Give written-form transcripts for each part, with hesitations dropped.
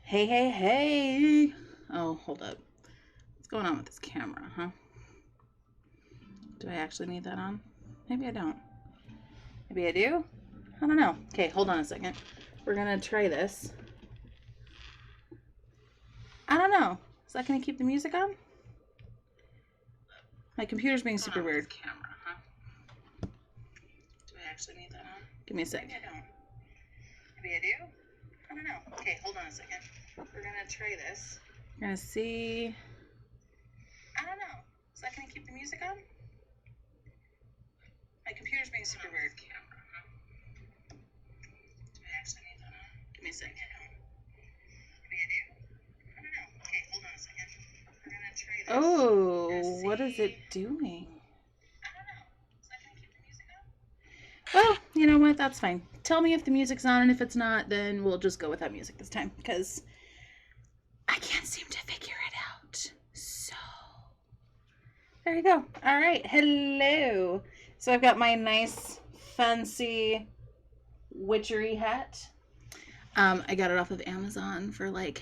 Hey, hey, hey. Oh, hold up. What's going on with this camera, huh? Do I actually need that on? Maybe I don't. Maybe I do? I don't know. Okay, hold on a second. We're going to try this. I don't know. Is that going to keep the music on? My computer's being super weird. Camera, huh? Do I actually need that on? Give me a sec. Maybe I don't. Maybe I do? I don't know. Okay, hold on a second. We're going to try this. We're going to see. I don't know. Is that going to keep the music on? My computer's being super weird. Camera, huh? Do I actually need that on? Give me a second. Maybe I do? I don't know. Okay, hold on a second. We're going to try this. Oh, what is it doing? I don't know. Is that going to keep the music on? Well, you know what? That's fine. Tell me if the music's on, and if it's not, then we'll just go without music this time, because I can't seem to figure it out. So, there you go. All right. Hello. So I've got my nice, fancy witchery hat. I got it off of Amazon for like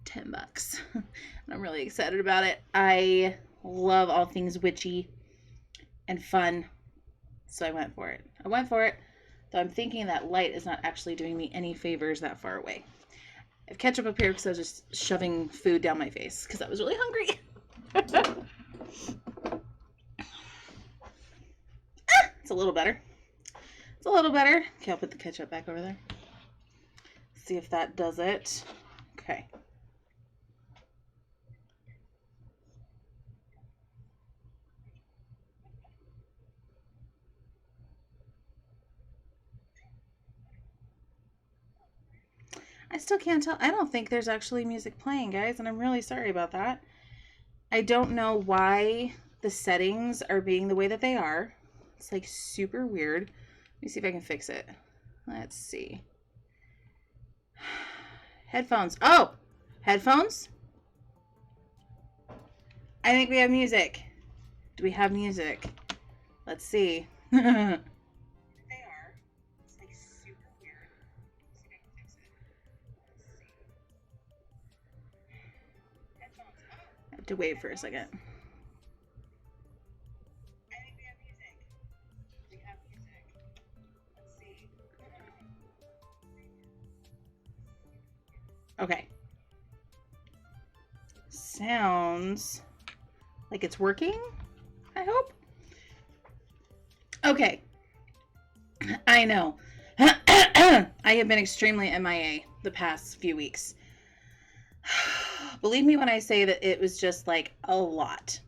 $10. And I'm really excited about it. I love all things witchy and fun. So I went for it. Though I'm thinking that light is not actually doing me any favors that far away. I have ketchup up here because I was just shoving food down my face because I was really hungry. It's a little better. Okay, I'll put the ketchup back over there. See if that does it. Okay. I still can't tell. I don't think there's actually music playing, guys, and I'm really sorry about that. I don't know why the settings are being the way that they are. It's like super weird. Let me see if I can fix it. Let's see. Headphones. Oh! Headphones? I think we have music. Do we have music? Let's see. They are. It's like super weird. Let's see if I can fix it. Let's see. Headphones. Oh. I have to wait for a second. I think we have music. Let's see. Okay. Sounds like it's working, I hope. Okay. I know. I have been extremely MIA the past few weeks. Believe me when I say that it was just like a lot.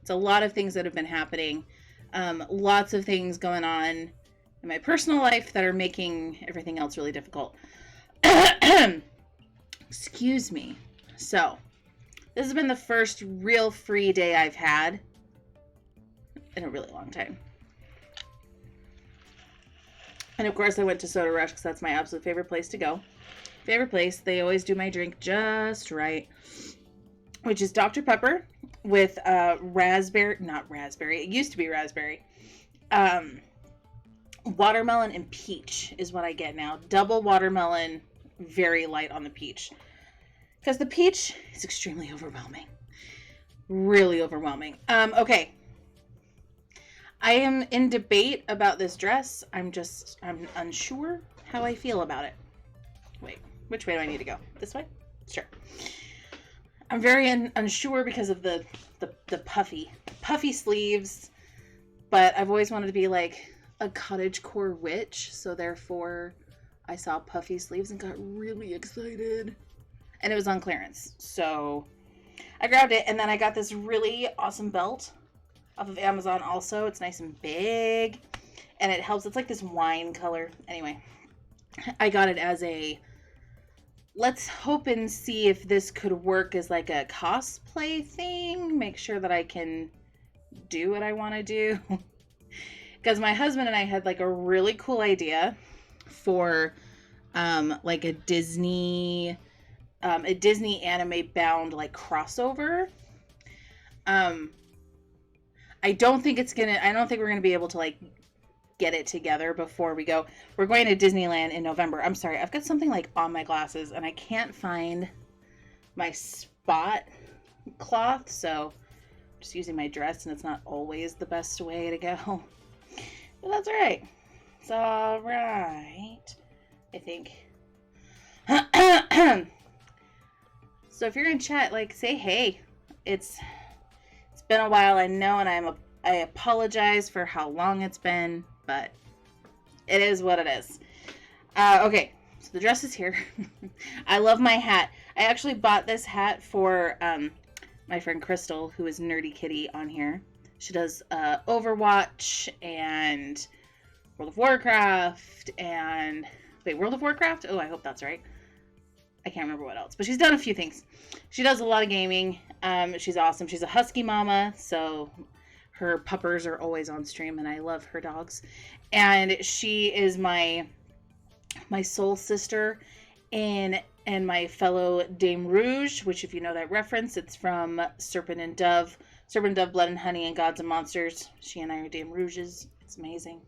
It's a lot of things that have been happening. Lots of things going on in my personal life that are making everything else really difficult. Excuse me. So, this has been the first real free day I've had in a really long time. And of course I went to Soda Rush because that's my absolute favorite place to go. Favorite place. They always do my drink just right. Which is Dr. Pepper with raspberry, not raspberry, it used to be raspberry. Watermelon and peach is what I get now. Double watermelon, very light on the peach. Because the peach is extremely overwhelming. Really overwhelming. Okay. I am in debate about this dress. I'm unsure how I feel about it. Wait, which way do I need to go? This way? Sure. I'm very unsure because of the puffy sleeves, but I've always wanted to be like a cottagecore witch, so therefore I saw puffy sleeves and got really excited. And it was on clearance, so I grabbed it, and then I got this really awesome belt off of Amazon also. It's nice and big, and it helps. It's like this wine color. Anyway, I got it as a, let's hope and see if this could work as like a cosplay thing. Make sure that I can do what I want to do. Because my husband and I had like a really cool idea for like a Disney anime bound like crossover. I don't think we're gonna be able to like get it together before we go. We're going to Disneyland in November. I'm sorry, I've got something like on my glasses and I can't find my spot cloth, so I'm just using my dress, and it's not always the best way to go. But that's all right. It's all right, I think. So if you're in chat, like, say hey. It's been a while, I know, and I apologize for how long it's been, but it is what it is. Okay, so the dress is here. I love my hat. I actually bought this hat for my friend Crystal, who is Nerdy Kitty on here. She does Overwatch and World of Warcraft and... Wait, World of Warcraft? Oh, I hope that's right. I can't remember what else, but she's done a few things. She does a lot of gaming. She's awesome. She's a husky mama, so her puppers are always on stream, and I love her dogs. And she is my soul sister and my fellow Dame Rouge, which, if you know that reference, it's from Serpent and Dove, Blood and Honey, and Gods and Monsters. She and I are Dame Rouges. It's amazing.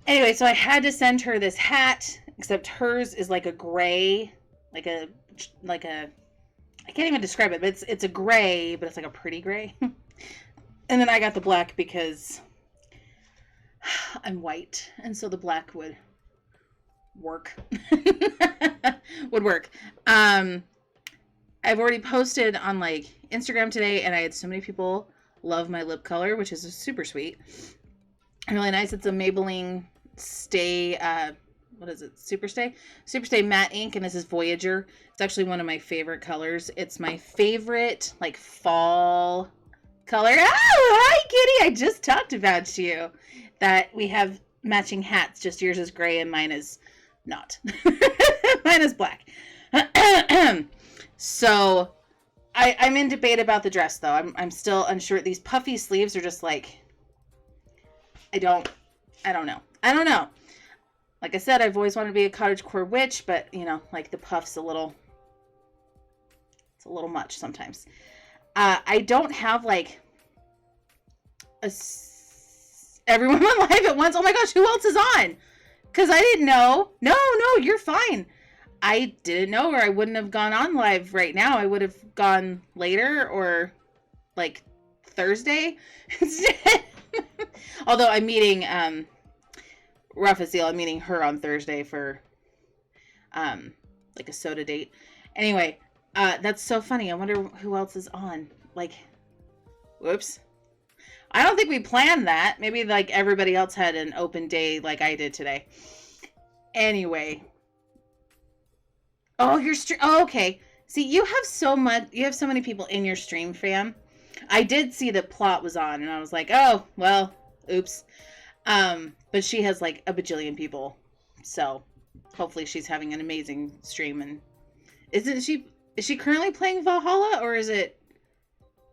Anyway, so I had to send her this hat, except hers is like a gray, like a I can't even describe it, but it's a gray, but it's like a pretty gray. And then I got the black because I'm white, and so the black would work. Would work. I've already posted on like Instagram today, and I had so many people love my lip color, which is super sweet. Really nice. It's a Maybelline Stay, what is it? Superstay Matte Ink, and this is Voyager. It's actually one of my favorite colors. It's my favorite, like, fall color. Oh, hi, Kitty! I just talked about you. That we have matching hats, just yours is gray and mine is not. Mine is black. So, I'm in debate about the dress, though. I'm still unsure. These puffy sleeves are just like... I don't know. Like I said, I've always wanted to be a cottagecore witch, but, you know, like the puff's it's a little much sometimes. I don't have, like, everyone on live at once. Oh my gosh, who else is on? Because I didn't know. No, you're fine. I didn't know, or I wouldn't have gone on live right now. I would have gone later, or, like, Thursday instead. Although I'm meeting, Ruffasil, I'm meeting her on Thursday for, like a soda date. Anyway, that's so funny. I wonder who else is on. Like, whoops. I don't think we planned that. Maybe, like, everybody else had an open day like I did today. Anyway. Oh, your stream. Oh, okay. See, you have so many people in your stream, fam. I did see that Plot was on, and I was like, oh, well, oops. But she has like a bajillion people, so hopefully she's having an amazing stream. And is she currently playing Valhalla, or is it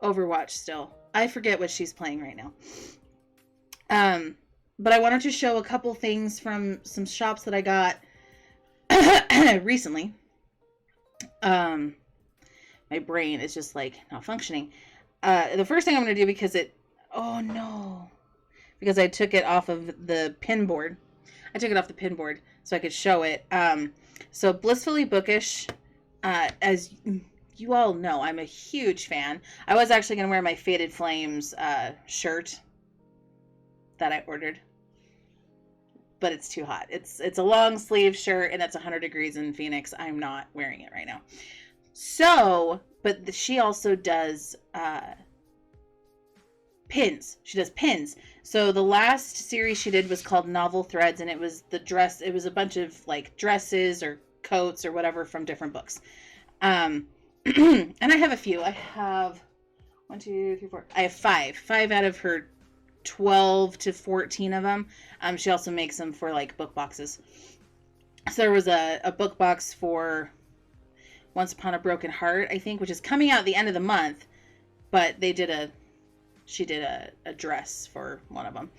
Overwatch still? I forget what she's playing right now. But I wanted to show a couple things from some shops that I got recently. My brain is just like not functioning. The first thing I'm going to do, because I took it off of the pin board. I took it off the pin board so I could show it. So Blissfully Bookish, as you all know, I'm a huge fan. I was actually going to wear my Faded Flames shirt that I ordered, but it's too hot. It's a long sleeve shirt, and it's 100 degrees in Phoenix. I'm not wearing it right now. So, but she also does pins. She does pins. So the last series she did was called Novel Threads, and it was a bunch of like dresses or coats or whatever from different books. And I have a few. I have 1, 2, 3, 4. I have 5 out of her 12 to 14 of them. She also makes them for like book boxes. So there was a book box for Once Upon a Broken Heart, I think, which is coming out at the end of the month, but she did a dress for one of them.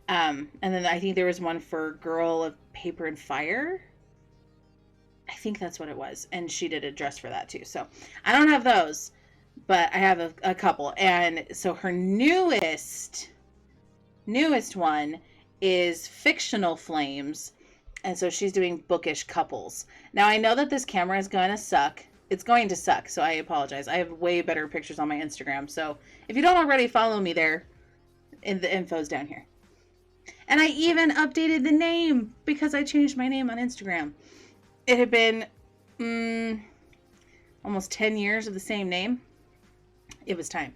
And then I think there was one for Girl of Paper and Fire. I think that's what it was. And she did a dress for that too. So I don't have those, but I have a couple. And so her newest one is fictional flames. And so she's doing bookish couples. Now I know that this camera is going to suck. It's going to suck, so I apologize. I have way better pictures on my Instagram. So if you don't already follow me there, the info's down here. And I even updated the name because I changed my name on Instagram. It had been almost 10 years of the same name. It was time.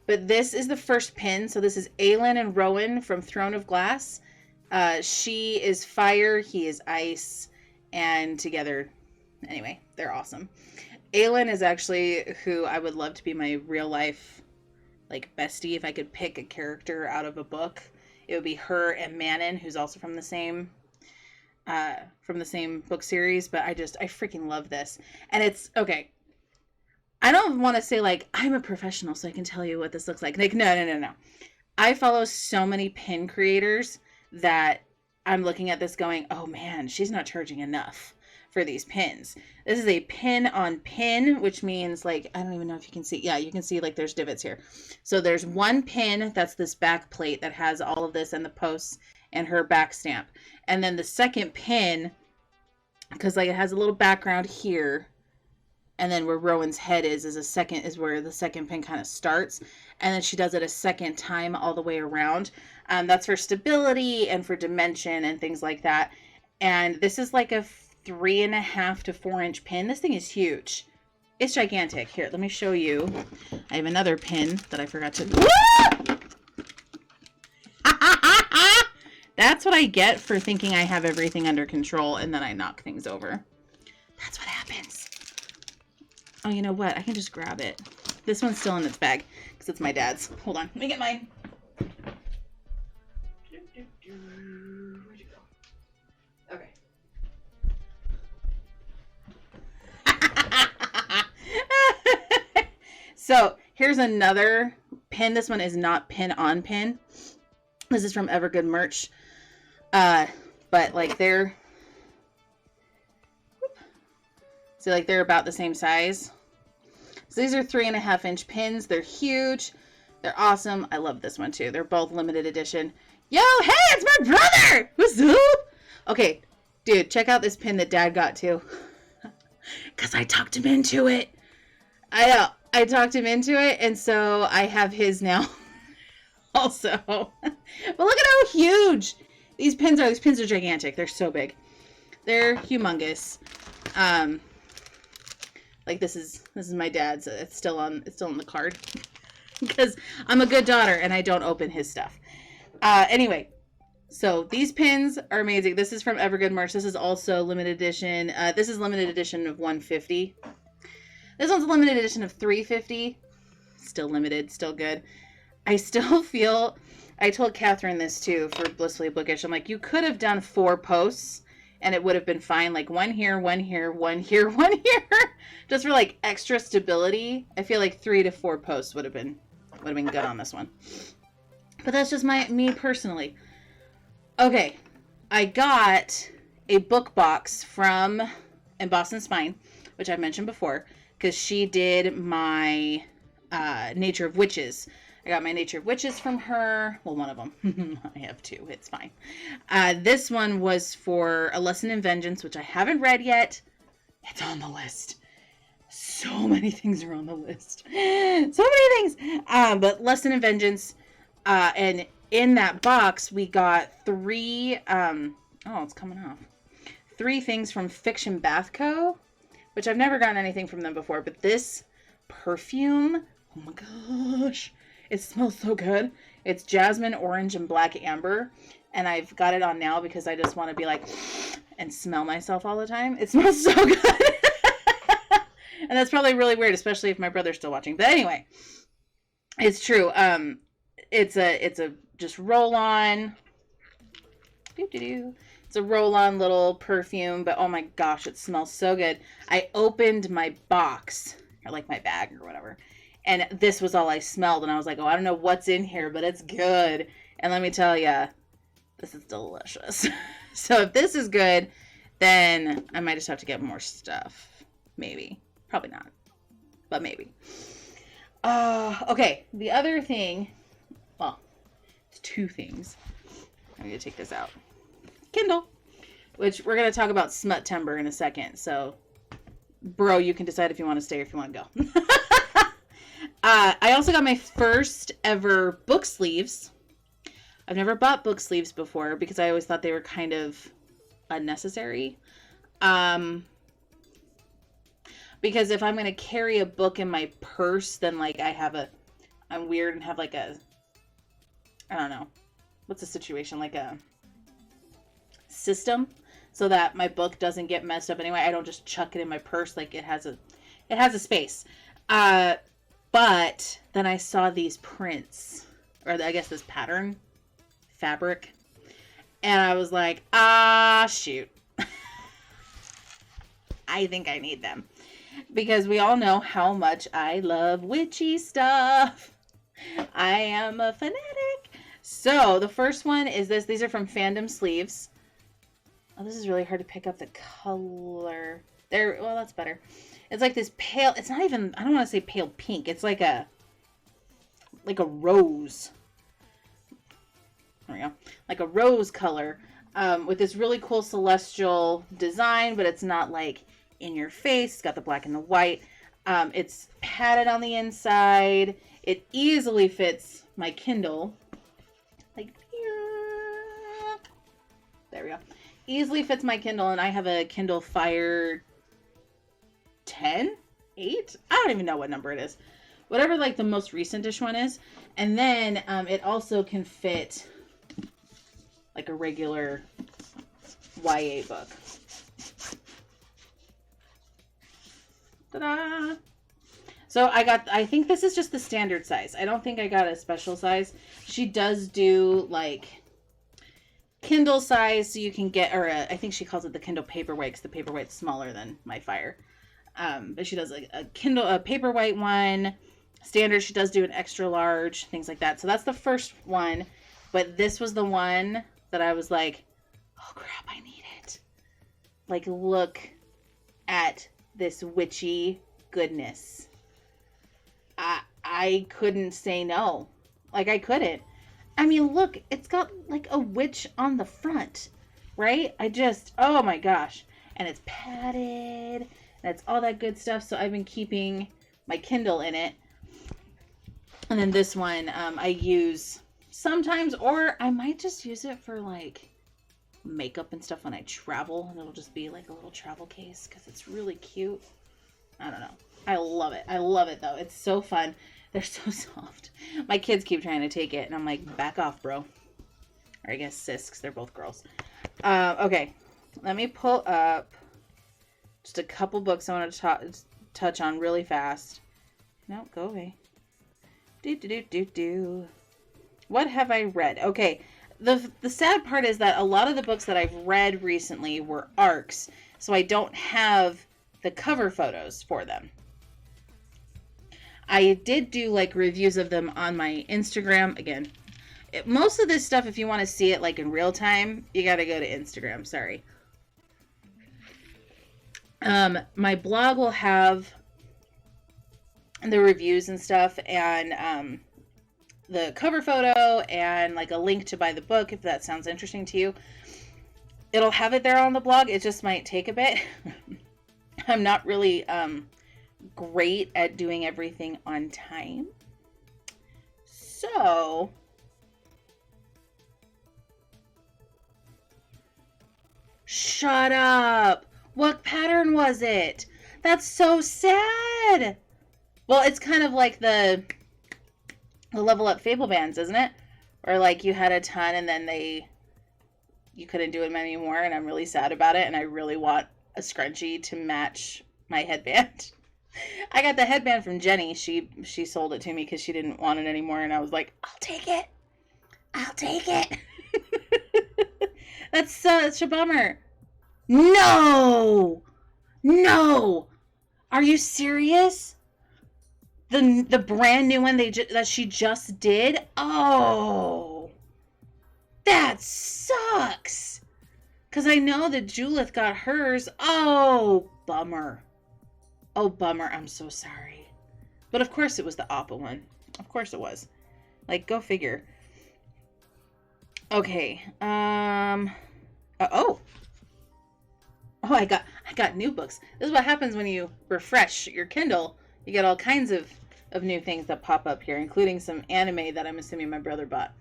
But this is the first pin. So this is Aelin and Rowan from Throne of Glass. She is fire, he is ice, and together, anyway, they're awesome. Aelin is actually who I would love to be my real life, like, bestie. If I could pick a character out of a book, it would be her and Manon, who's also from the same book series. But I freaking love this. And it's, okay, I don't want to say, like, I'm a professional so I can tell you what this looks like. Like, no. I follow so many pin creators that I'm looking at this going, oh man, she's not charging enough for these pins. This is a pin on pin, which means, like, I don't even know if you can see. Yeah, you can see, like, there's divots here. So there's one pin, that's this back plate that has all of this and the posts and her back stamp. And then the second pin, because, like, it has a little background here, and then where Rowan's head is where the second pin kind of starts. And then she does it a second time all the way around. That's for stability and for dimension and things like that. And this is like a 3.5 to 4 inch pin. This thing is huge. It's gigantic. Here, let me show you. I have another pin that I forgot to... That's what I get for thinking I have everything under control and then I knock things over. That's what happens. Oh, you know what? I can just grab it. This one's still in its bag because it's my dad's. Hold on. Let me get mine. Where'd you go? Okay. So here's another pin. This one is not pin on pin. This is from Evergood merch. But like they're about the same size. So these are 3.5 inch pins. They're huge. They're awesome. I love this one too. They're both limited edition. Yo, hey, it's my brother! What's up? Okay, dude, check out this pin that Dad got too. Because I talked him into it. I know. I talked him into it, and so I have his now also. But look at how huge these pins are. These pins are gigantic. They're so big. They're humongous. Like this is my dad's. It's still on the card. Because I'm a good daughter and I don't open his stuff. Anyway, so these pins are amazing. This is from Evergood merch. This is also limited edition. This is limited edition of 150. This one's a limited edition of 350. Still limited, still good. I still feel, I told Catherine this too for Blissfully Bookish. I'm like, you could have done 4 posts and it would have been fine. Like one here, one here, one here, one here. Just for like extra stability. I feel like 3 to 4 posts would have been good on this one. But that's just me personally. Okay, I got a book box from Emboss and Spine, which I mentioned before, because she did my Nature of Witches. I got my Nature of Witches from her. Well, one of them. I have 2. It's fine. This one was for A Lesson in Vengeance, which I haven't read yet. It's on the list. So many things are on the list. So many things. But Lesson in Vengeance. And in that box, we got 3... it's coming off. 3 things from Fiction Bath Co., which I've never gotten anything from them before. But this perfume, oh my gosh, it smells so good. It's jasmine, orange, and black amber. And I've got it on now because I just want to be like, and smell myself all the time. It smells so good. And that's probably really weird, especially if my brother's still watching. But anyway, it's true. It's a just roll-on. It's a roll-on little perfume, but oh my gosh, it smells so good. I opened my box, or like my bag or whatever, and this was all I smelled, and I was like, oh, I don't know what's in here, but it's good. And let me tell you, this is delicious. So if this is good, then I might just have to get more stuff. Maybe. Probably not. But maybe. Okay. The other thing, well, it's 2 things. I'm going to take this out. Kindle, which we're going to talk about Smut-Timber in a second. So, bro, you can decide if you want to stay or if you want to go. I also got my first ever book sleeves. I've never bought book sleeves before because I always thought they were kind of unnecessary. Because if I'm going to carry a book in my purse, then like I'm weird and have like I don't know, what's the situation? Like a system so that my book doesn't get messed up anyway. I don't just chuck it in my purse. Like it has a space. But then I saw these prints, or I guess this pattern fabric, and I was like, shoot. I think I need them. Because we all know how much I love witchy stuff. I am a fanatic. So, the first one is this. These are from Fandom Sleeves. Oh, this is really hard to pick up the color. There, well, that's better. It's like this pale, it's not even, I don't want to say pale pink. It's like a rose. There we go. Like a rose color. With this really cool celestial design, but it's not like in your face. It's got the black and the white. It's padded on the inside. It easily fits my Kindle. Like, there we go. Easily fits my Kindle, and I have a Kindle Fire 10? 8? I don't even know what number it is. Whatever, like, the most recentish one is. And then, it also can fit, like, a regular YA book. Ta-da! So I think this is just the standard size. I don't think I got a special size. She does do like Kindle size, so you can get, or I think she calls it the Kindle Paperwhite, because the Paperwhite's smaller than my Fire. But she does like a Paperwhite one. Standard, she does do an extra large, things like that. So that's the first one. But this was the one that I was like, oh crap, I need it. Like, look at this witchy goodness. I couldn't say no. Like, I couldn't. I mean, look, it's got like a witch on the front, right? Oh my gosh. And it's padded, and it's all that good stuff. So I've been keeping my Kindle in it. And then this one, I use sometimes, or I might just use it for like makeup and stuff when I travel, and it'll just be like a little travel case because it's really cute. I don't know. I love it. I love it though. It's so fun. They're so soft. My kids keep trying to take it, and I'm like, back off, bro. Or I guess sis, because they're both girls. Okay. Let me pull up just a couple books I want to touch on really fast. No, go away. What have I read? Okay. The sad part is that a lot of the books that I've read recently were ARCs, so I don't have the cover photos for them. I did do like reviews of them on my Instagram. Again, most of this stuff, if you want to see it like in real time, you got to go to Instagram. Sorry. My blog will have the reviews and stuff, and the cover photo, and like a link to buy the book if that sounds interesting to you. It'll have it there on the blog. It just might take a bit. I'm not really great at doing everything on time. So shut up. What pattern was it? That's so sad. Well, it's kind of like the Level Up Fable bands, isn't it? Or like you had a ton and then you couldn't do them anymore, and I'm really sad about it, and I really want a scrunchie to match my headband. I got the headband from Jenny. She sold it to me because she didn't want it anymore, and I was like, I'll take it. I'll take it. That's such a bummer. No! Are you serious? The brand new one that she just did? Oh, that sucks. Because I know that Julith got hers. Oh, bummer. I'm so sorry. But of course it was the Appa one. Of course it was. Like, go figure. Okay. Oh. Oh, I got new books. This is what happens when you refresh your Kindle. You get all kinds of new things that pop up here, including some anime that I'm assuming my brother bought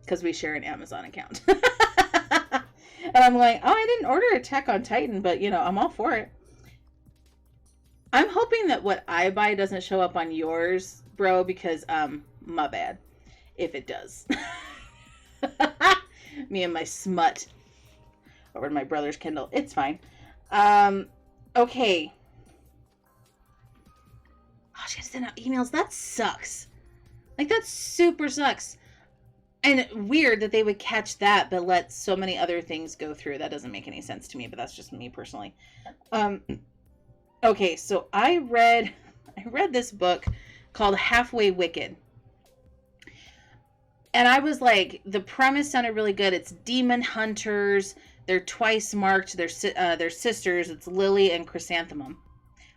because we share an Amazon account. And I'm like, oh, I didn't order Attack on Titan, but I'm all for it. I'm hoping that what I buy doesn't show up on yours, bro, because my bad if it does. Me and my smut over to my brother's Kindle. It's fine. Okay. Oh, she has to send out emails. That sucks. Like, that super sucks. And weird that they would catch that, but let so many other things go through. That doesn't make any sense to me, but that's just me personally. Okay, so I read this book called Halfway Wicked. And I was like, the premise sounded really good. It's demon hunters. They're twice marked. They're sisters. It's Lily and Chrysanthemum.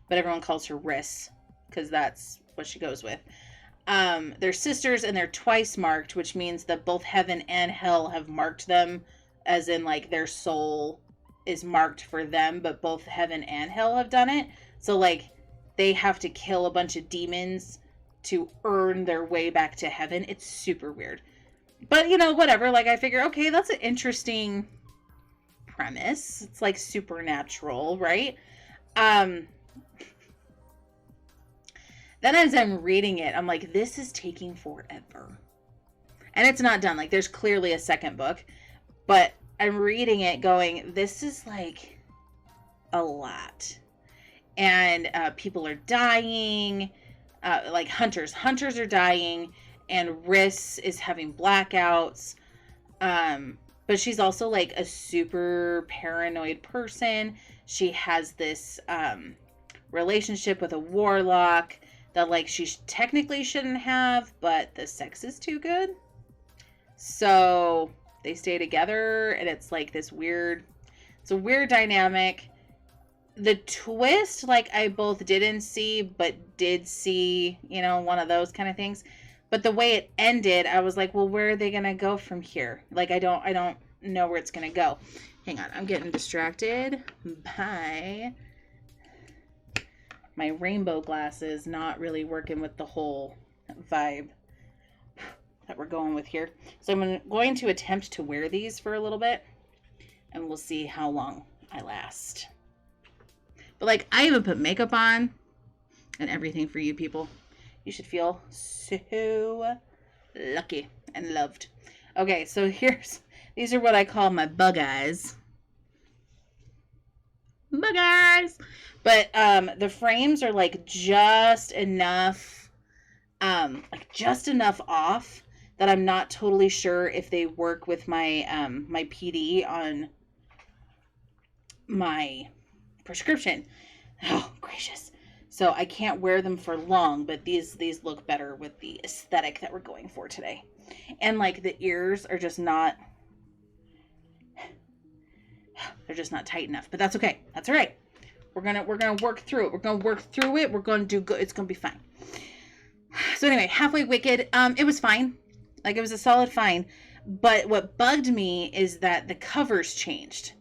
But everyone calls her Riss, because that's what she goes with. They're sisters and they're twice marked, which means that both heaven and hell have marked them, as in like their soul is marked for them, but both heaven and hell have done it. So like they have to kill a bunch of demons to earn their way back to heaven. It's super weird. But whatever, like I figure, okay, that's an interesting premise. It's like supernatural, right? Then as I'm reading it, I'm like, this is taking forever. And it's not done. Like, there's clearly a second book. But I'm reading it going, this is like a lot. And people are dying. Like hunters. Hunters are dying. And Riss is having blackouts. But she's also like a super paranoid person. She has this relationship with a warlock that like she technically shouldn't have, but the sex is too good. So they stay together, and it's like this weird, it's a weird dynamic. The twist, like I both didn't see, but did see, one of those kind of things. But the way it ended, I was like, well, where are they going to go from here? Like, I don't know where it's going to go. Hang on. I'm getting distracted by my rainbow glasses not really working with the whole vibe that we're going with here. So I'm going to attempt to wear these for a little bit, and we'll see how long I last. But like, I even put makeup on and everything for you people. You should feel so lucky and loved. Okay, so these are what I call my bug eyes. Bug eyes! But the frames are like just enough off that I'm not totally sure if they work with my my PD on my prescription. Oh, gracious. So I can't wear them for long, but these look better with the aesthetic that we're going for today. And like the ears are just not, they're just not tight enough, but that's okay. That's all right. We're going to work through it. We're going to work through it. We're going to do good. It's going to be fine. So anyway, Halfway Wicked, it was fine. Like, it was a solid fine. But what bugged me is that the covers changed.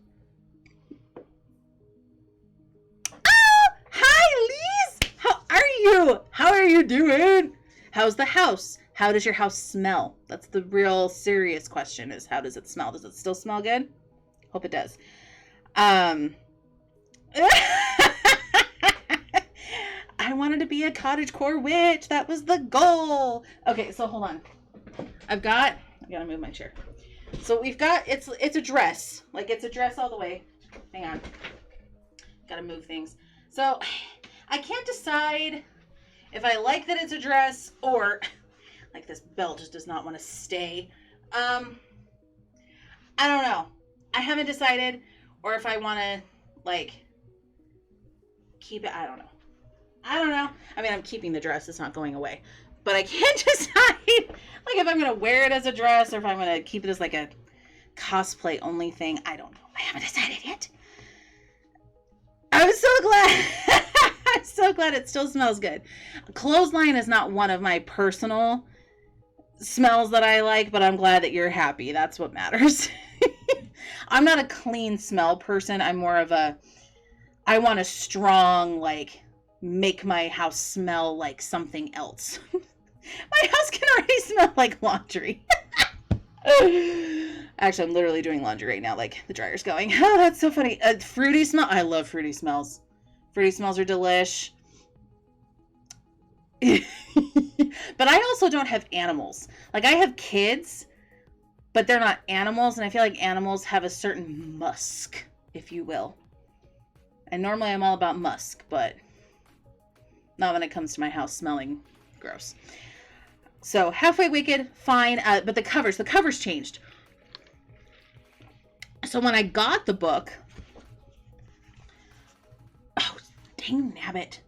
Hi, Lise! How are you? How are you doing? How's the house? How does your house smell? That's the real serious question, is how does it smell? Does it still smell good? Hope it does. I wanted to be a cottagecore witch. That was the goal. Okay, so hold on. I gotta move my chair. So we've got, it's a dress. Like, it's a dress all the way. Hang on. Gotta move things. So I can't decide if I like that it's a dress or like this belt just does not want to stay. I don't know. I haven't decided, or if I want to like keep it. I don't know. I mean, I'm keeping the dress. It's not going away. But I can't decide like if I'm going to wear it as a dress or if I'm going to keep it as like a cosplay only thing. I don't know. I haven't decided yet. I'm so glad. I'm so glad it still smells good. Clothesline is not one of my personal smells that I like, but I'm glad that you're happy. That's what matters. I'm not a clean smell person. I'm more of a, I want a strong, like, make my house smell like something else. My house can already smell like laundry. Actually, I'm literally doing laundry right now, like the dryer's going. Oh, that's so funny. Fruity smell. I love fruity smells. Fruity smells are delish. But I also don't have animals. Like, I have kids, but they're not animals, and I feel like animals have a certain musk, if you will. And normally I'm all about musk, but not when it comes to my house smelling gross. So, Halfway Wicked, fine, but the covers changed. So when I got the book, oh, dang nabbit.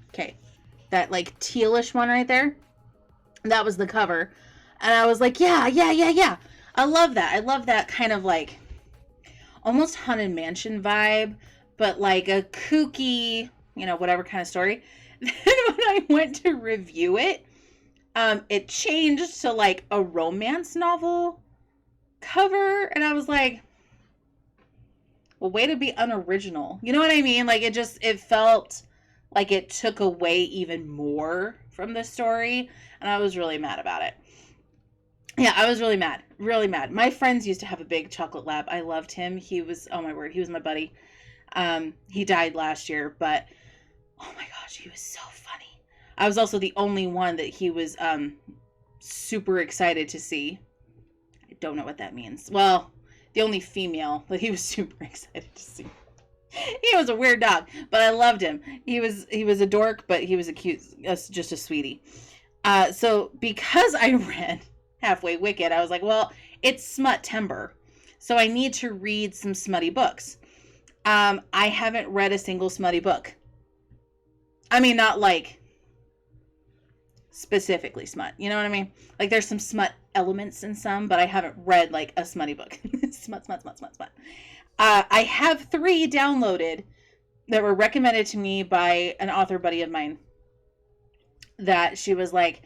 Okay, that like tealish one right there, that was the cover. And I was like, yeah. I love that. I love that kind of like almost Haunted Mansion vibe, but like a kooky, whatever kind of story. Then when I went to review it, it changed to like a romance novel cover, and I was like, well, way to be unoriginal. You know what I mean? Like, it felt like it took away even more from the story, and I was really mad about it. Yeah, I was really mad. Really mad. My friends used to have a big chocolate lab. I loved him. He was, oh my word, he was my buddy. He died last year, but oh my gosh, he was so funny. I was also the only one that he was super excited to see. I don't know what that means. Well, the only female that he was super excited to see. He was a weird dog, but I loved him. He was a dork, but he was a cute, just a sweetie. So because I read Halfway Wicked, I was like, well, it's Smut-tember, so I need to read some smutty books. I haven't read a single smutty book. I mean, not like specifically smut, you know what I mean? Like, there's some smut elements in some, but I haven't read like a smutty book. Smut. I have 3 downloaded that were recommended to me by an author buddy of mine, that she was like,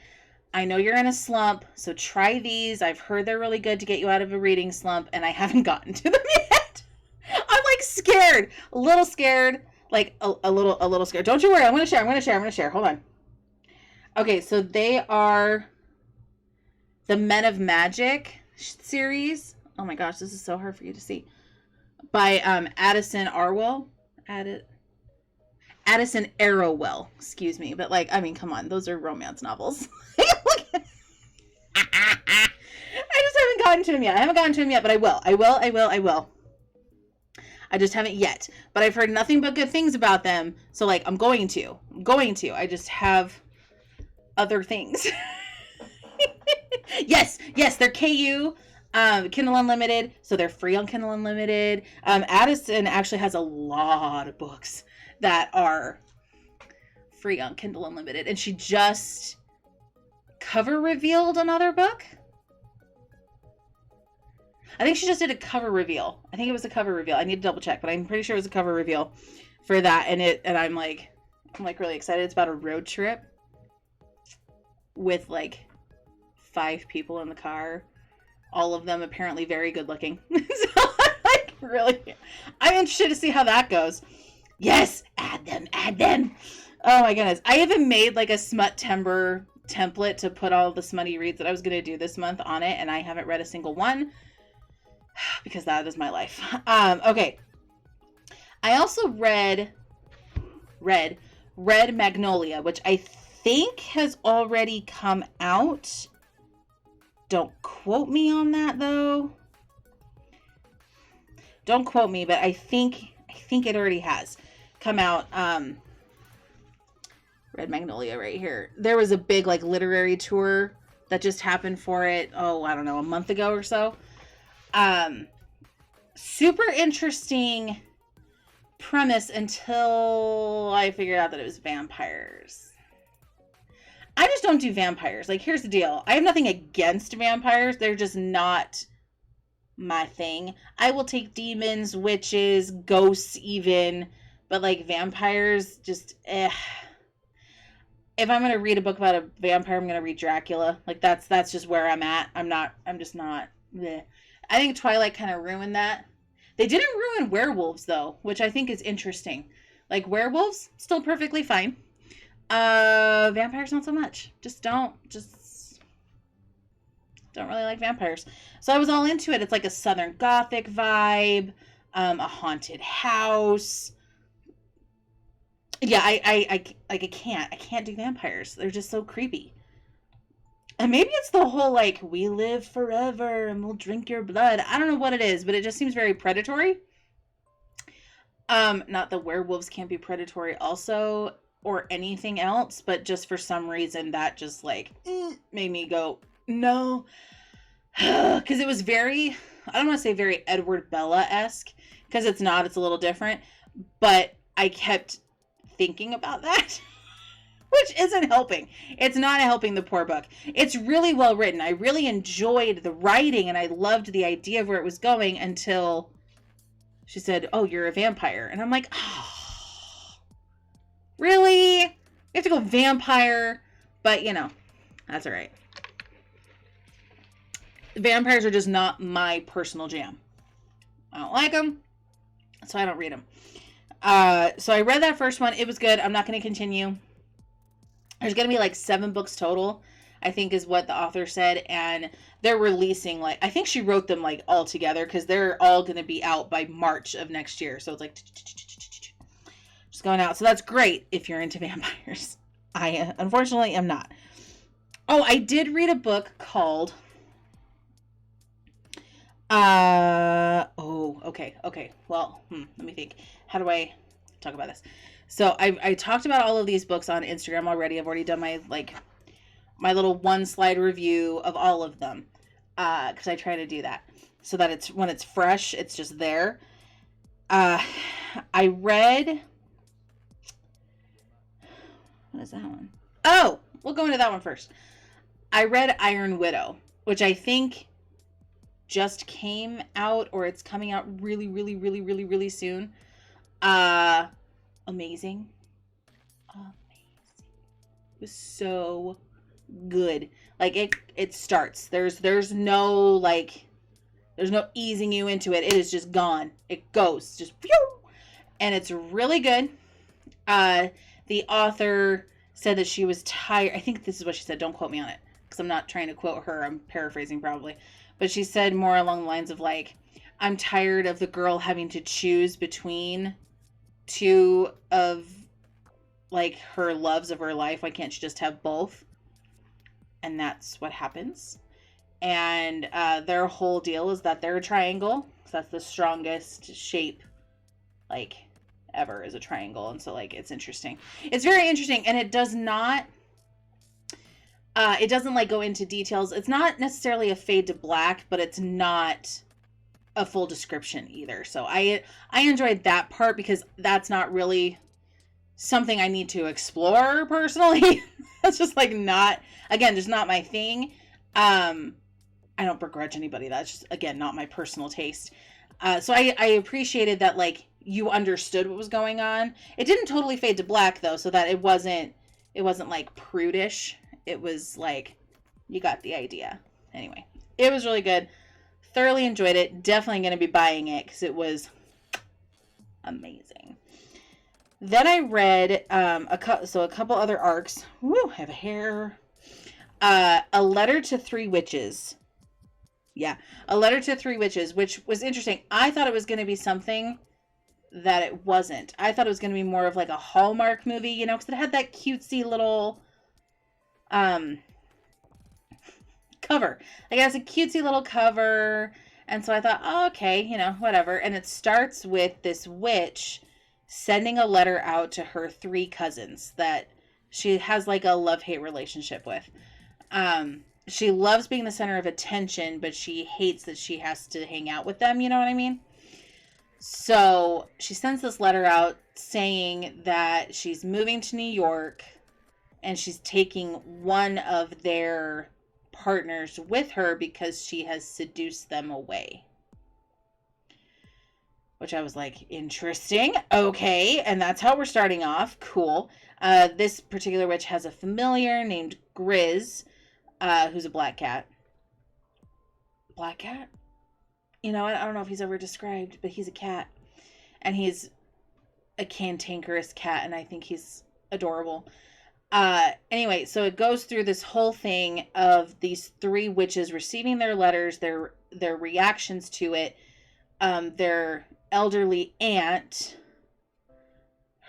I know you're in a slump, so try these. I've heard they're really good to get you out of a reading slump, and I haven't gotten to them yet. I'm like scared, a little scared, like a little scared. Don't you worry, I'm gonna share. Hold on. Okay, so they are the Men of Magic series. Oh my gosh, this is so hard for you to see. By Addison Arwell. Addison Arrowell, excuse me. But like, I mean, come on, those are romance novels. I just haven't gotten to them yet. I haven't gotten to them yet, but I will. I just haven't yet. But I've heard nothing but good things about them. So like, I'm going to. I just have other things. Yes, they're KU. Kindle Unlimited, so they're free on Kindle Unlimited. Addison actually has a lot of books that are free on Kindle Unlimited, and she just cover revealed another book. I think she just did a cover reveal. I think it was a cover reveal. I need to double check, but I'm pretty sure it was a cover reveal for that, and I'm like really excited. It's about a road trip with like 5 people in the car. All of them apparently very good looking. So I'm interested to see how that goes. Yes, add them. Oh my goodness. I even made like a Smut-tember template to put all the smutty reads that I was going to do this month on it, and I haven't read a single one because that is my life. Okay. I also read Red Magnolia, which I think has already come out. Don't quote me on that though. Don't quote me, but I think it already has come out. Red Magnolia right here. There was a big like literary tour that just happened for it. Oh, I don't know, a month ago or so. Super interesting premise until I figured out that it was vampires. I just don't do vampires. Like, here's the deal. I have nothing against vampires. They're just not my thing. I will take demons, witches, ghosts even. But, like, vampires, just, if I'm gonna read a book about a vampire, I'm gonna read Dracula. Like that's just where I'm at. I'm just not. Bleh. I think Twilight kind of ruined that. They didn't ruin werewolves though, which I think is interesting. Like werewolves, still perfectly fine. Vampires not so much. Just don't really like vampires. So I was all into it. It's like a Southern Gothic vibe, a haunted house. Yeah, I can't do vampires. They're just so creepy. And maybe it's the whole like we live forever and we'll drink your blood. I don't know what it is, but it just seems very predatory. Not that werewolves can't be predatory also or anything else, but just for some reason that just like made me go no. Because it was very, I don't want to say very Edward Bella-esque, because it's not, it's a little different, but I kept thinking about that, which isn't helping. It's not helping the poor book. It's really well written. I really enjoyed the writing, and I loved the idea of where it was going until she said, oh, you're a vampire. And I'm like, oh, really? You have to go vampire? But, you know, that's all right. Vampires are just not my personal jam. I don't like them, so I don't read them. So I read that first one. It was good. I'm not going to continue. There's going to be like 7 books total, I think is what the author said. And they're releasing like, I think she wrote them like all together because they're all going to be out by March of next year. So it's like just going out. So that's great if you're into vampires. I unfortunately am not. Oh, I did read a book called... okay. Well, let me think. How do I talk about this? So I talked about all of these books on Instagram already. I've already done my little 1 slide review of all of them. Cause I try to do that so that it's, when it's fresh, it's just there. I read, what is that one? Oh, we'll go into that one first. I read Iron Widow, which I think just came out, or it's coming out really soon. Amazing. It was so good. Like it starts. There's no easing you into it. It is just gone. It goes just phew, and it's really good. The author said that she was tired. I think this is what she said. Don't quote me on it because I'm not trying to quote her. I'm paraphrasing probably. But she said more along the lines of like, I'm tired of the girl having to choose between 2 of like her loves of her life. Why can't she just have both? And that's what happens. And their whole deal is that they're a triangle. So that's the strongest shape like ever is a triangle. And so like it's interesting. It's very interesting. And it does not... it doesn't like go into details. It's not necessarily a fade to black, but it's not a full description either. So I enjoyed that part because that's not really something I need to explore personally. That's just like not, again, just not my thing. I don't begrudge anybody. That's just, again, not my personal taste. So I appreciated that like you understood what was going on. It didn't totally fade to black though, so that it wasn't like prudish. It was like, you got the idea. Anyway, it was really good. Thoroughly enjoyed it. Definitely going to be buying it because it was amazing. Then I read a couple other arcs. Woo, I have a hair. A Letter to 3 Witches. Yeah, A Letter to 3 Witches, which was interesting. I thought it was going to be something that it wasn't. I thought it was going to be more of like a Hallmark movie, you know, because it had that cutesy little... cover. Like it has a cutesy little cover, and so I thought, oh, okay, you know, whatever. And it starts with this witch sending a letter out to her 3 cousins that she has like a love-hate relationship with. She loves being the center of attention, but she hates that she has to hang out with them, you know what I mean? So she sends this letter out saying that she's moving to New York and she's taking one of their partners with her because she has seduced them away. which I was like, interesting. Okay. And that's how we're starting off. Cool. This particular witch has a familiar named Grizz, who's a black cat. Black cat? You know, I don't know if he's ever described, but he's a cat. And he's a cantankerous cat, and I think he's adorable. Anyway, so it goes through this whole thing of these three witches receiving their letters, their reactions to it, their elderly aunt,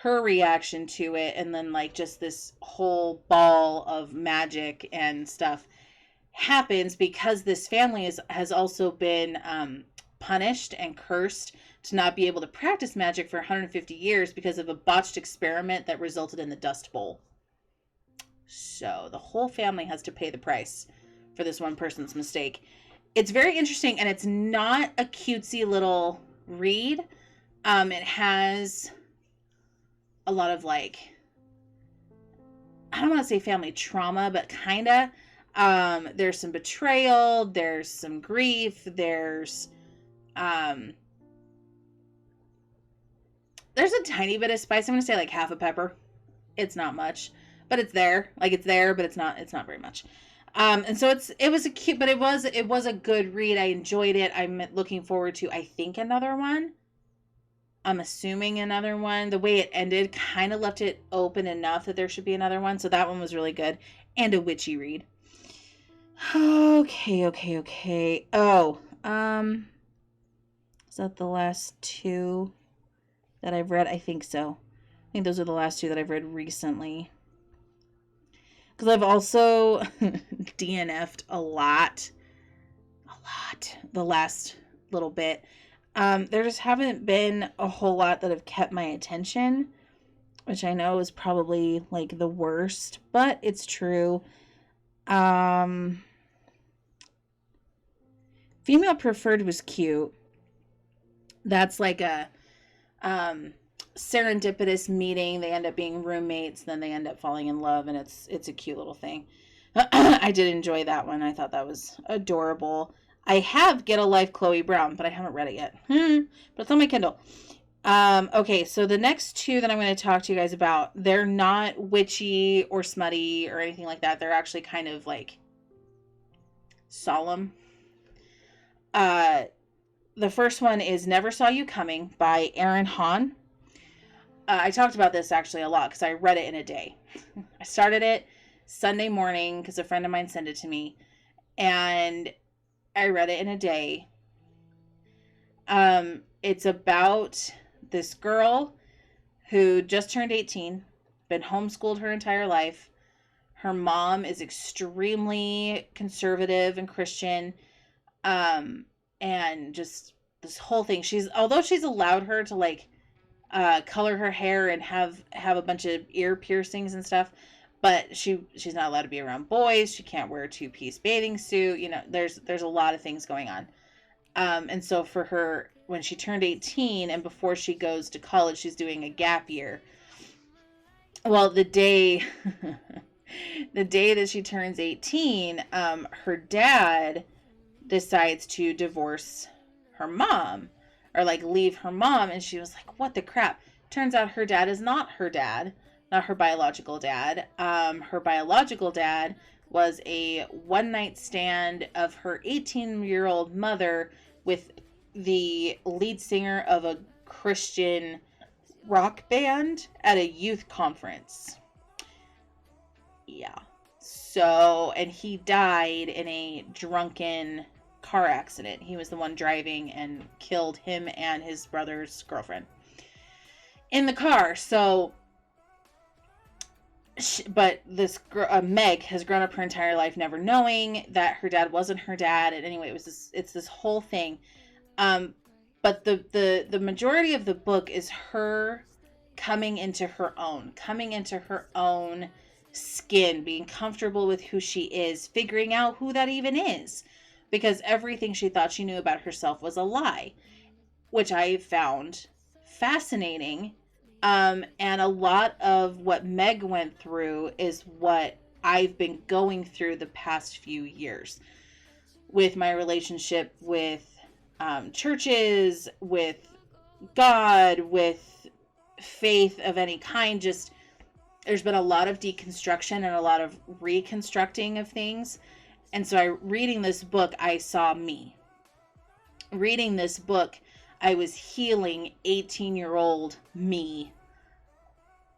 her reaction to it, and then like just this whole ball of magic and stuff happens because this family has also been punished and cursed to not be able to practice magic for 150 years because of a botched experiment that resulted in the Dust Bowl. So the whole family has to pay the price for this one person's mistake. It's very interesting, and it's not a cutesy little read. It has a lot of like, I don't want to say family trauma, but kinda. There's some betrayal, there's some grief, there's a tiny bit of spice. I'm gonna say like half a pepper. It's not much, but it's there. Like it's there, but it's not very much. And so it was a cute, but it was a good read. I enjoyed it. I'm looking forward to, I think, another one. I'm assuming another one. The way it ended kind of left it open enough that there should be another one. So that one was really good and a witchy read. Okay. Oh, is that the last two that I've read? I think so. I think those are the last two that I've read recently. Because I've also DNF'd a lot the last little bit. There just haven't been a whole lot that have kept my attention, which I know is probably like the worst, but it's true. Female Preferred was cute. That's like a serendipitous meeting. They end up being roommates, then they end up falling in love, and it's a cute little thing. I did enjoy that one. I thought that was adorable. I have Get a Life Chloe Brown, but I haven't read it yet. But it's on my Kindle. Okay, so the next two that I'm going to talk to you guys about, they're not witchy or smutty or anything like that. They're actually kind of like solemn. The first one is Never Saw You Coming by Erin Hahn. I talked about this actually a lot because I read it in a day. I started it Sunday morning because a friend of mine sent it to me, and I read it in a day. It's about this girl who just turned 18, been homeschooled her entire life. Her mom is extremely conservative and Christian, and just this whole thing. Although she's allowed her to like color her hair and have a bunch of ear piercings and stuff, but she's not allowed to be around boys. She can't wear a 2-piece bathing suit. You know, there's a lot of things going on. And so for her, when she turned 18 and before she goes to college, she's doing a gap year. Well, the day that she turns 18, her dad decides to divorce her mom, or like leave her mom, and she was like, what the crap? Turns out her dad is not her dad, not her biological dad. Her biological dad was a one-night stand of her 18-year-old mother with the lead singer of a Christian rock band at a youth conference. Yeah. So, and he died in a drunken car accident. He was the one driving and killed him and his brother's girlfriend in the car. So, but this girl, Meg, has grown up her entire life never knowing that her dad wasn't her dad. And anyway, it's this whole thing. But the majority of the book is her coming into her own skin, being comfortable with who she is, figuring out who that even is, because everything she thought she knew about herself was a lie, which I found fascinating. And a lot of what Meg went through is what I've been going through the past few years with my relationship with churches, with God, with faith of any kind. Just, there's been a lot of deconstruction and a lot of reconstructing of things. And so reading this book, I saw me. Reading this book, I was healing 18-year-old me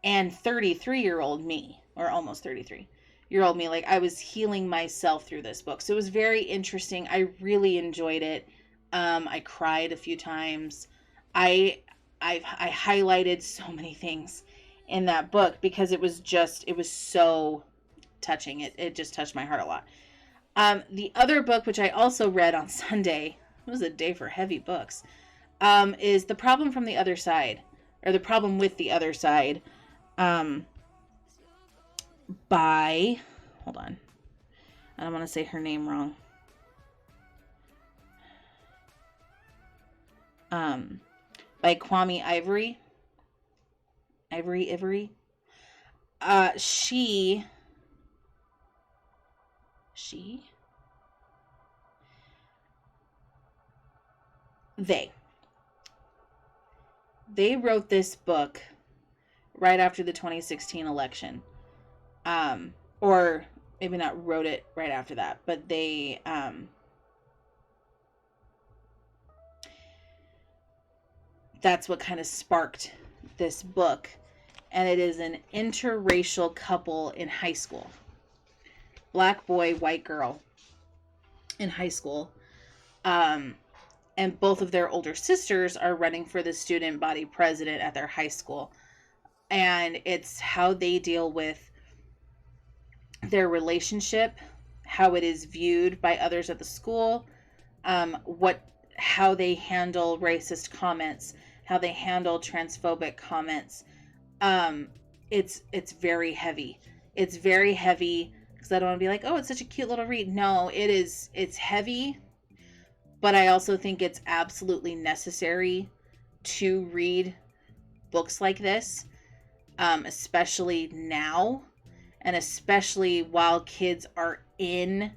and 33-year-old me, or almost 33-year-old me. Like, I was healing myself through this book. So it was very interesting. I really enjoyed it. I cried a few times. I highlighted so many things in that book because it was so touching. It just touched my heart a lot. The other book, which I also read on Sunday, it was a day for heavy books, is The Problem from the Other Side, or The Problem with the Other Side, by, hold on, I don't want to say her name wrong. By Kwame Ivory. Ivory. They wrote this book right after the 2016 election. Or maybe not wrote it right after that, but they, that's what kind of sparked this book. And it is an interracial couple in high school. Black boy, white girl in high school. And both of their older sisters are running for the student body president at their high school. And it's how they deal with their relationship, how it is viewed by others at the school, how they handle racist comments, how they handle transphobic comments. It's very heavy. It's very heavy because I don't want to be like, oh, it's such a cute little read. No, it's heavy, but I also think it's absolutely necessary to read books like this, especially now, and especially while kids are in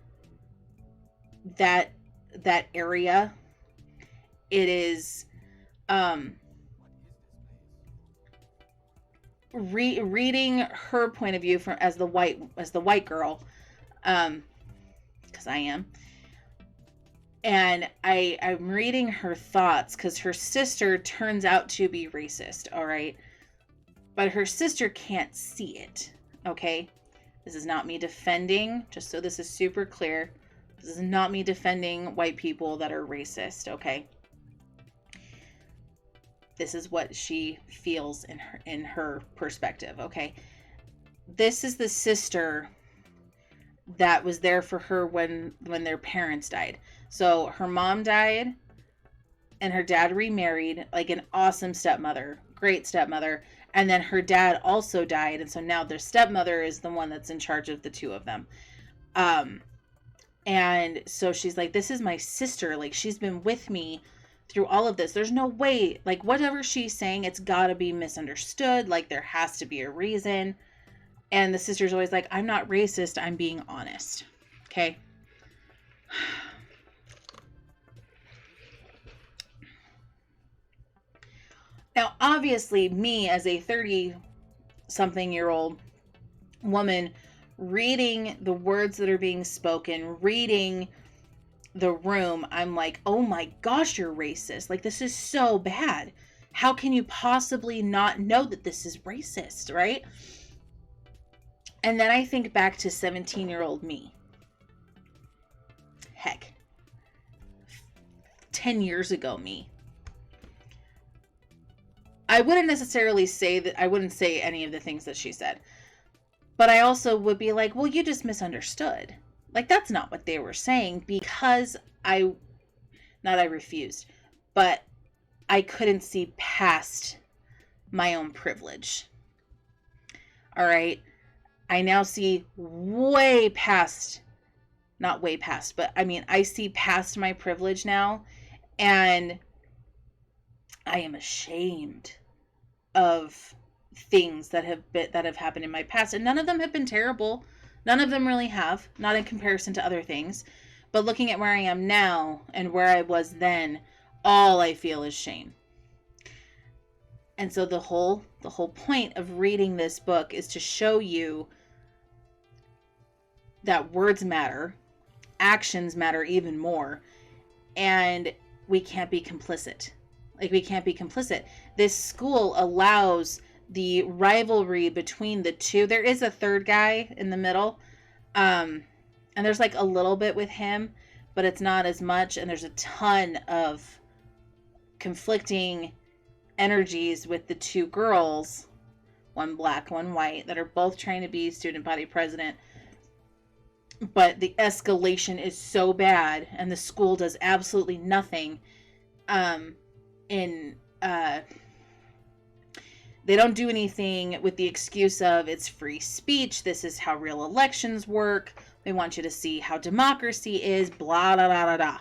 that area. It is, reading her point of view as the white girl, because I am, and I'm reading her thoughts because her sister turns out to be racist, all right, but her sister can't see it. Okay, this is not me defending, just so this is super clear, this is not me defending white people that are racist. Okay, this is what she feels in her perspective. Okay, this is the sister that was there for her when their parents died. So her mom died and her dad remarried, like an awesome stepmother, great stepmother, and then her dad also died, and so now their stepmother is the one that's in charge of the two of them. And so she's like, this is my sister, like she's been with me through all of this. There's no way, like whatever she's saying, it's gotta be misunderstood, like there has to be a reason. And the sister's always like, I'm not racist, I'm being honest. Okay. Now, obviously, me as a 30-something-year-old woman, reading the words that are being spoken, reading the room, I'm like, oh my gosh, you're racist. Like, this is so bad. How can you possibly not know that this is racist, right? And then I think back to 17-year-old me. Heck, 10 years ago me. I wouldn't necessarily say that, I wouldn't say any of the things that she said. But I also would be like, well, you just misunderstood. Like, that's not what they were saying, because I refused, but I couldn't see past my own privilege. All right. I now see way past, not way past, but I mean, I see past my privilege now, and I am ashamed of things that have happened in my past, and none of them have been terrible. None of them really have, not in comparison to other things. But looking at where I am now and where I was then, all I feel is shame. And so the whole point of reading this book is to show you that words matter, actions matter even more, and we can't be complicit. Like, we can't be complicit. This school allows the rivalry between the two. There is a third guy in the middle, and there's like a little bit with him, but it's not as much, and there's a ton of conflicting energies with the two girls, one black, one white, that are both trying to be student body president. But the escalation is so bad, and the school does absolutely nothing. They don't do anything with the excuse of it's free speech. This is how real elections work. We want you to see how democracy is. Blah, blah, blah, blah, blah.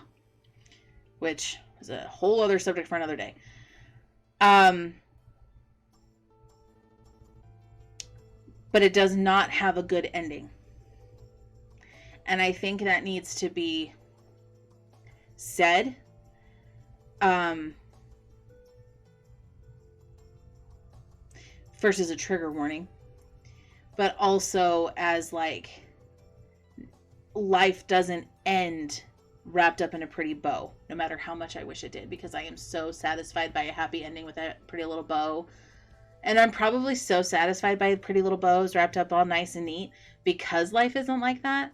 Which is a whole other subject for another day. But it does not have a good ending. And I think that needs to be said. First as a trigger warning, but also as like, life doesn't end wrapped up in a pretty bow, no matter how much I wish it did, because I am so satisfied by a happy ending with a pretty little bow. And I'm probably so satisfied by pretty little bows wrapped up all nice and neat because life isn't like that.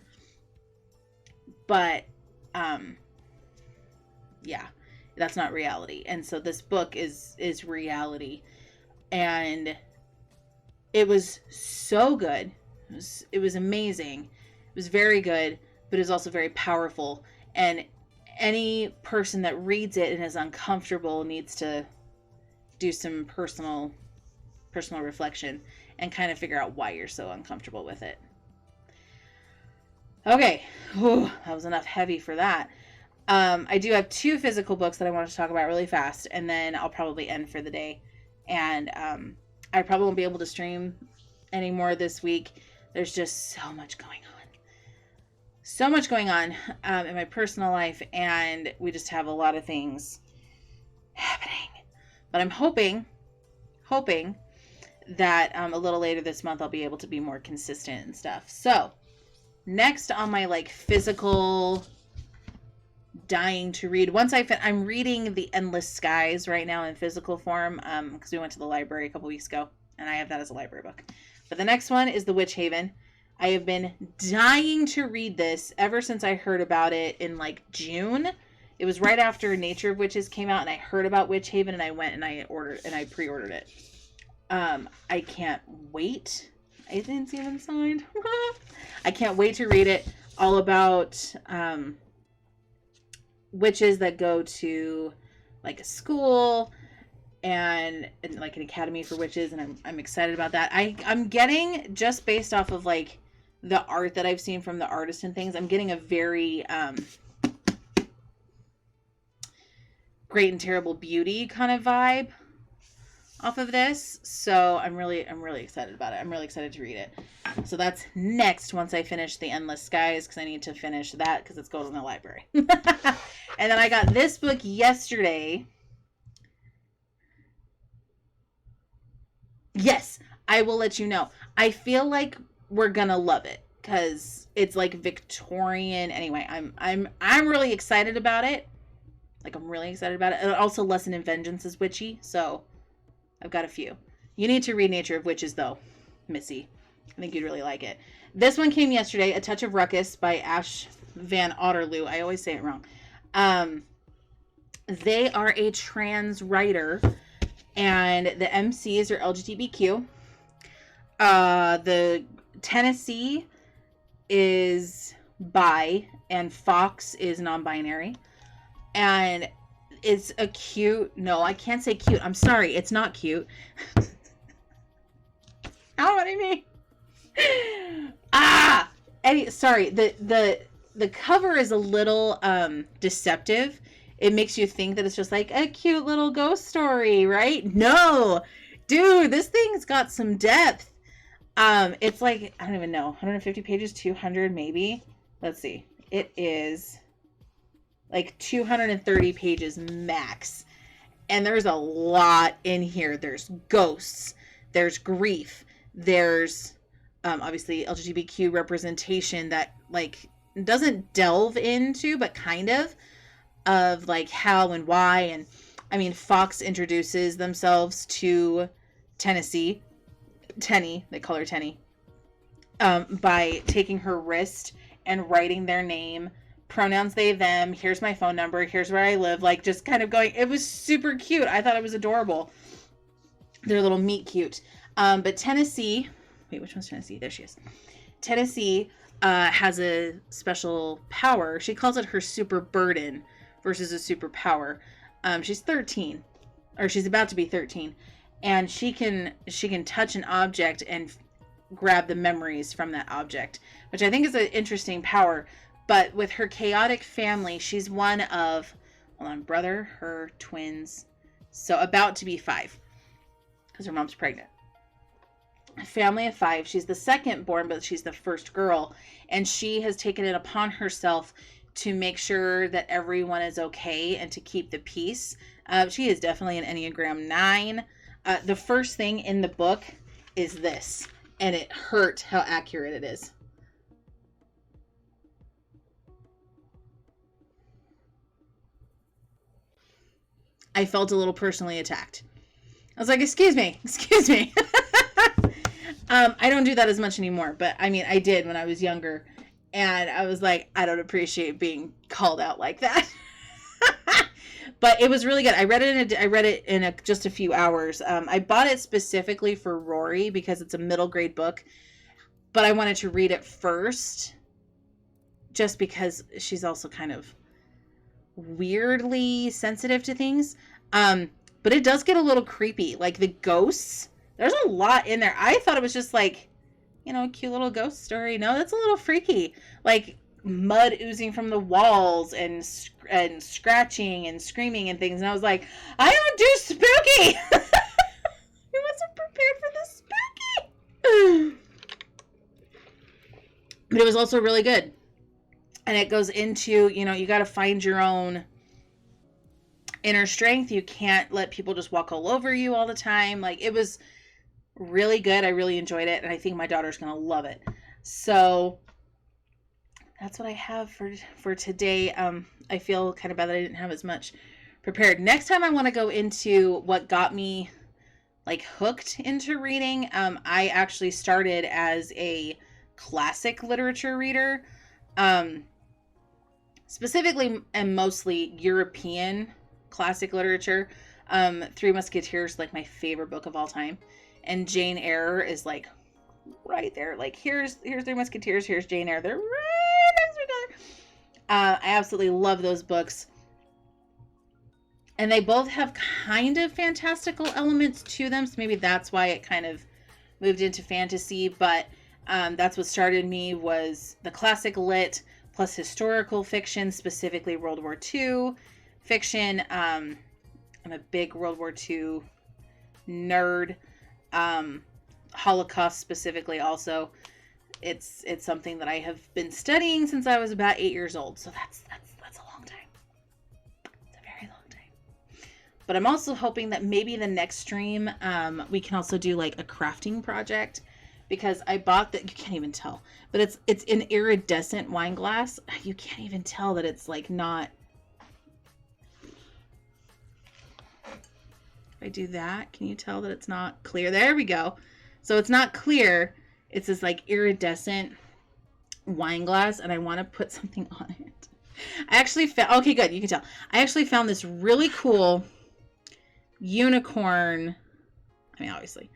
But, yeah, that's not reality. And so this book is reality. And it was so good. It was amazing. It was very good, but it was also very powerful. And any person that reads it and is uncomfortable needs to do some personal reflection and kind of figure out why you're so uncomfortable with it. Okay. Whew, that was enough heavy for that. I do have 2 physical books that I want to talk about really fast, and then I'll probably end for the day. And I probably won't be able to stream anymore this week. There's just so much going on. So much going on in my personal life, and we just have a lot of things happening. But I'm hoping that a little later this month I'll be able to be more consistent and stuff. So, next on my like physical dying to read, once I'm reading The Endless Skies right now in physical form, because we went to the library a couple weeks ago, and I have that as a library book. But the next one is The Witch Haven. I have been dying to read this ever since I heard about it in like June. It was right after Nature of Witches came out, and I heard about Witch Haven, and I went and I pre-ordered it. I can't wait. It's even signed. I can't wait to read it. All about witches that go to like a school and like an academy for witches, and I'm excited about that. I'm getting, just based off of like the art that I've seen from the artist and things, I'm getting a very Great and Terrible Beauty kind of vibe off of this. So I'm really excited about it. I'm really excited to read it. So that's next, once I finish The Endless Skies, because I need to finish that because it's going in the library. And then I got this book yesterday. Yes, I will let you know. I feel like we're gonna love it because it's like Victorian. Anyway, I'm really excited about it. Like, I'm really excited about it. And also, Lesson in Vengeance is witchy, so I've got a few. You need to read Nature of Witches, though, Missy. I think you'd really like it. This one came yesterday, A Touch of Ruckus by Ash Van Otterloo. I always say it wrong. They are a trans writer, and the MCs are LGBTQ. The Tennessee is bi, and Fox is non-binary. And it's a cute... No, I can't say cute. I'm sorry. It's not cute. How what I mean? Sorry. The cover is a little deceptive. It makes you think that it's just like a cute little ghost story, right? No! Dude, this thing's got some depth. It's like, I don't even know, 150 pages, 200 maybe? Let's see. It is like 230 pages max. And there's a lot in here. There's ghosts, there's grief, there's obviously LGBTQ representation that like doesn't delve into, but kind of like how and why. And I mean, Fox introduces themselves to Tenny, they call her Tenny, by taking her wrist and writing their name, pronouns they, them, here's my phone number, here's where I live, like just kind of going, it was super cute. I thought it was adorable. They're little meet cute. But Tennessee, wait, which one's Tennessee? There she is. Tennessee has a special power. She calls it her super burden versus a superpower. She's 13, or she's about to be 13, and she can touch an object and grab the memories from that object, which I think is an interesting power. But with her chaotic family, she's one of, hold on, brother, her twins, so about to be 5, because her mom's pregnant. A family of 5. She's the second born, but she's the first girl, and she has taken it upon herself to make sure that everyone is okay and to keep the peace. She is definitely an Enneagram 9. The first thing in the book is this, and it hurt how accurate it is. I felt a little personally attacked. I was like, excuse me. I don't do that as much anymore, but I mean, I did when I was younger, and I was like, I don't appreciate being called out like that. But it was really good. I read it in just a few hours. I bought it specifically for Rory because it's a middle grade book, but I wanted to read it first just because she's also kind of weirdly sensitive to things. But it does get a little creepy. Like the ghosts, there's a lot in there. I thought it was just like, a cute little ghost story. No, that's a little freaky. Like mud oozing from the walls and scratching and screaming and things. And I was like, I don't do spooky. I wasn't prepared for the spooky. But it was also really good. And it goes into, you got to find your own inner strength. You can't let people just walk all over you all the time. Like, it was really good. I really enjoyed it. And I think my daughter's going to love it. So that's what I have for today. I feel kind of bad that I didn't have as much prepared. Next time I want to go into what got me like hooked into reading. I actually started as a classic literature reader. Specifically and mostly European classic literature. Three Musketeers, like my favorite book of all time. And Jane Eyre is like right there. Like here's Three Musketeers, here's Jane Eyre. They're right next to each other. I absolutely love those books. And they both have kind of fantastical elements to them. So maybe that's why it kind of moved into fantasy. But that's what started me, was the classic lit plus historical fiction, specifically World War II fiction. I'm a big World War II nerd. Holocaust specifically also. It's something that I have been studying since I was about 8 years old. So that's a long time. It's a very long time. But I'm also hoping that maybe the next stream we can also do like a crafting project, because I bought that, you can't even tell, but it's an iridescent wine glass. You can't even tell that it's like not. If I do that, can you tell that it's not clear? There we go. So it's not clear. It's this like iridescent wine glass, and I want to put something on it. I actually found, okay, good, you can tell. I actually found this really cool unicorn, I mean, obviously,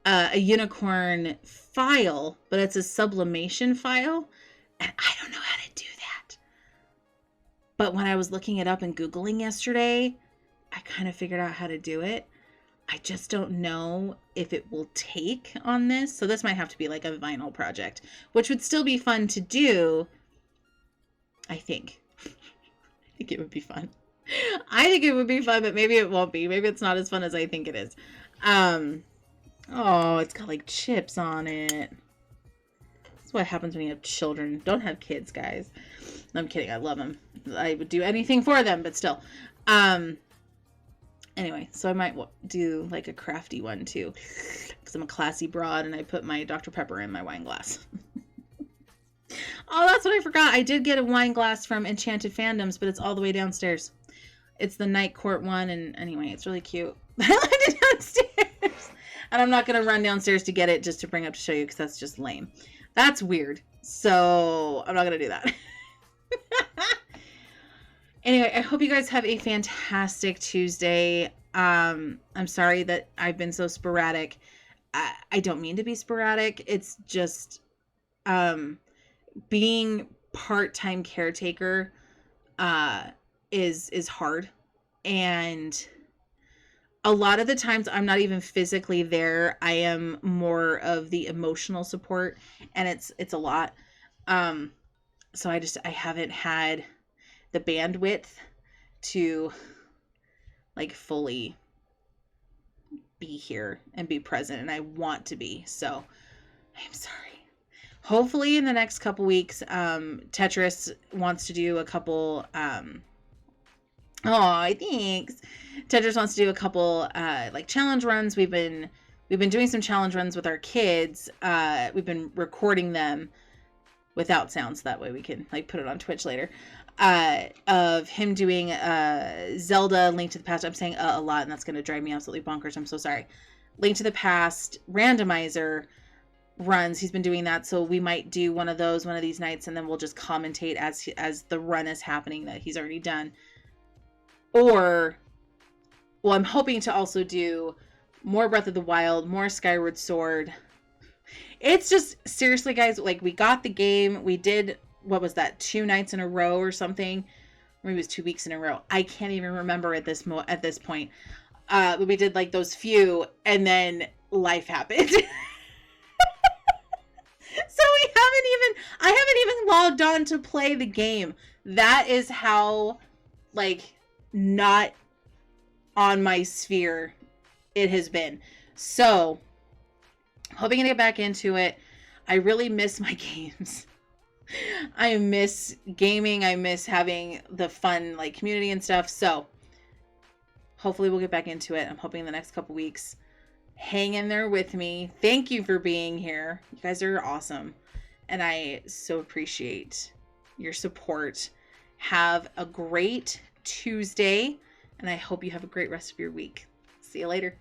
a unicorn file, but it's a sublimation file, and I don't know how to do that. But when I was looking it up and Googling yesterday, I kind of figured out how to do it. I just don't know if it will take on this. So this might have to be like a vinyl project, which would still be fun to do. I think. I think it would be fun. I think it would be fun, but maybe it won't be. Maybe it's not as fun as I think it is. Oh, it's got like chips on it. That's what happens when you have children. Don't have kids, guys. No, I'm kidding. I love them. I would do anything for them, but still. And Anyway, so I might do like a crafty one too, because I'm a classy broad and I put my Dr. Pepper in my wine glass. Oh, that's what I forgot. I did get a wine glass from Enchanted Fandoms, but it's all the way downstairs. It's the Night Court one, and anyway, it's really cute. I left it downstairs. And I'm not going to run downstairs to get it just to bring up to show you, because that's just lame. That's weird. So, I'm not going to do that. Anyway, I hope you guys have a fantastic Tuesday. I'm sorry that I've been so sporadic. I don't mean to be sporadic. It's just being part-time caretaker is hard. And a lot of the times I'm not even physically there. I am more of the emotional support, and it's a lot. So I haven't had the bandwidth to like fully be here and be present, and I want to be. So I'm sorry. Hopefully in the next couple weeks, Tetris wants to do a couple thanks. Tetris wants to do a couple like challenge runs. We've been doing some challenge runs with our kids. We've been recording them without sounds, that way we can like put it on Twitch later. Of him doing Zelda Link to the Past. I'm saying a lot, and that's going to drive me absolutely bonkers. I'm so sorry. Link to the Past randomizer runs. He's been doing that, so we might do one of those one of these nights, and then we'll just commentate as the run is happening that he's already done. Or, well, I'm hoping to also do more Breath of the Wild, more Skyward Sword. It's just, seriously, guys, like, we got the game. We did, what was that, 2 nights in a row or something? Maybe it was 2 weeks in a row. I can't even remember at this point. But we did, like, those few, and then life happened. So I haven't even logged on to play the game. That is how, like, not on my sphere it has been. So, hoping to get back into it. I really miss my games. I miss gaming. I miss having the fun, like, community and stuff. So, hopefully we'll get back into it. I'm hoping in the next couple weeks. Hang in there with me. Thank you for being here. You guys are awesome. And I so appreciate your support. Have a great Tuesday, and I hope you have a great rest of your week. See you later.